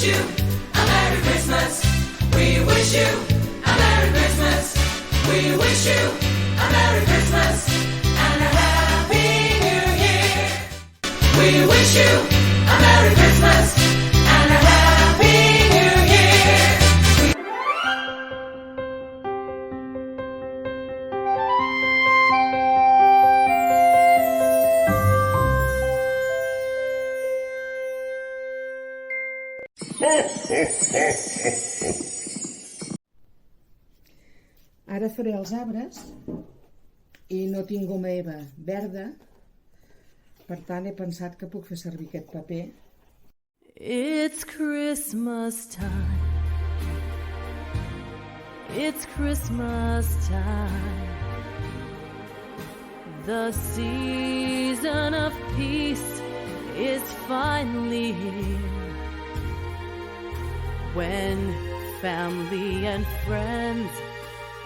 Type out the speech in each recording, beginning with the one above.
you a Merry Christmas. We wish you a Merry Christmas. We wish you a Merry Christmas and a Happy New Year. We wish you a Merry Christmas and a Happy New Year. Ara faré els arbres i no tinc goma eva verda, per tant he pensat que puc fer servir aquest paper. It's Christmas time. It's Christmas time. The season of peace is finally here. When family and friends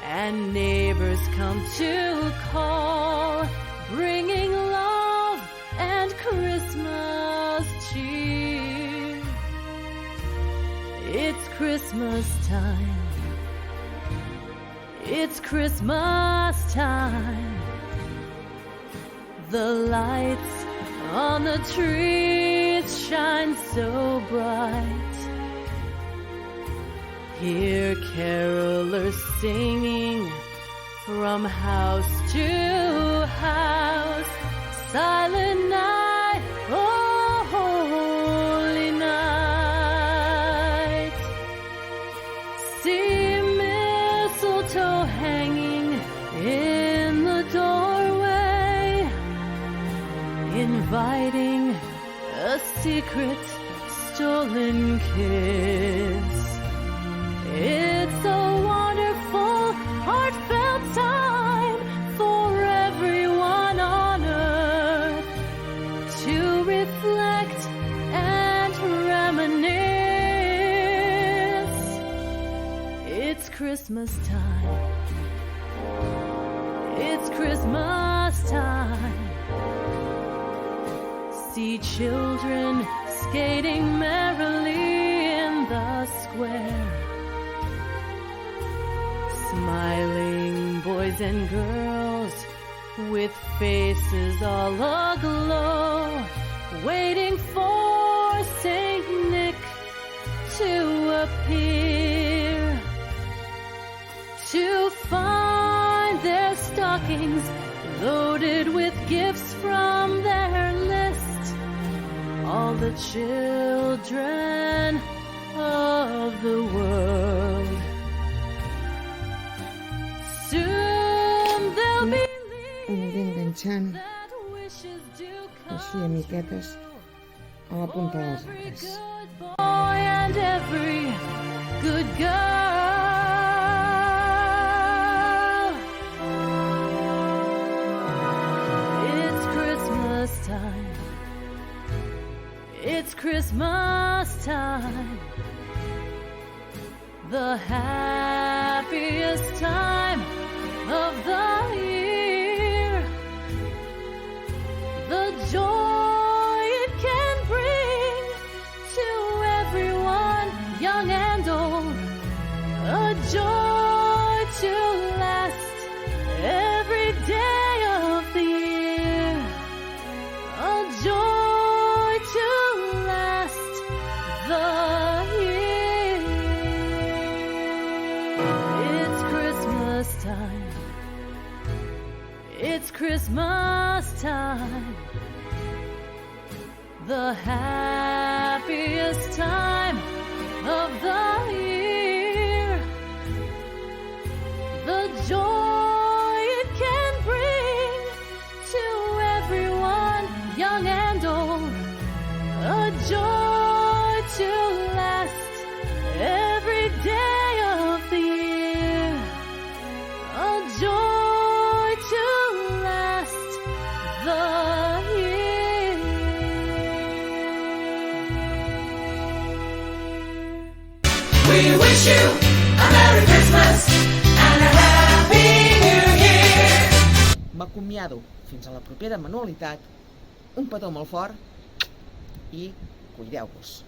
and neighbors come to call, bringing love and Christmas cheer. It's Christmas time. It's Christmas time. The lights on the trees shine so bright. Hear carolers singing from house to house. Silent night, oh holy night. See mistletoe hanging in the doorway, inviting a secret stolen kiss. It's a wonderful, heartfelt time for everyone on earth to reflect and reminisce. It's Christmas time. It's Christmas time. See children skating merrily in the square. Smiling boys and girls with faces all aglow, waiting for Saint Nick to appear, to find their stockings loaded with gifts from their list. All the children of the world. Soon they'll be Aniré enganxant així a miquetes a la punta dels arbres. Boy and every good girl. It's Christmas time. It's Christmas time. The happiest time of the year. The joy it can bring to everyone, young and old. A joy to last every day of the year. A joy to last the year. It's Christmas time. It's Christmas time. The happiest time of the year. The joy it can bring to everyone, young and old. A joy to last every day of the year. A joy to last the year. We wish you a Merry Christmas and a Happy New Year. M'acomiado fins a la propera manualitat, un petó molt fort i cuideu-vos.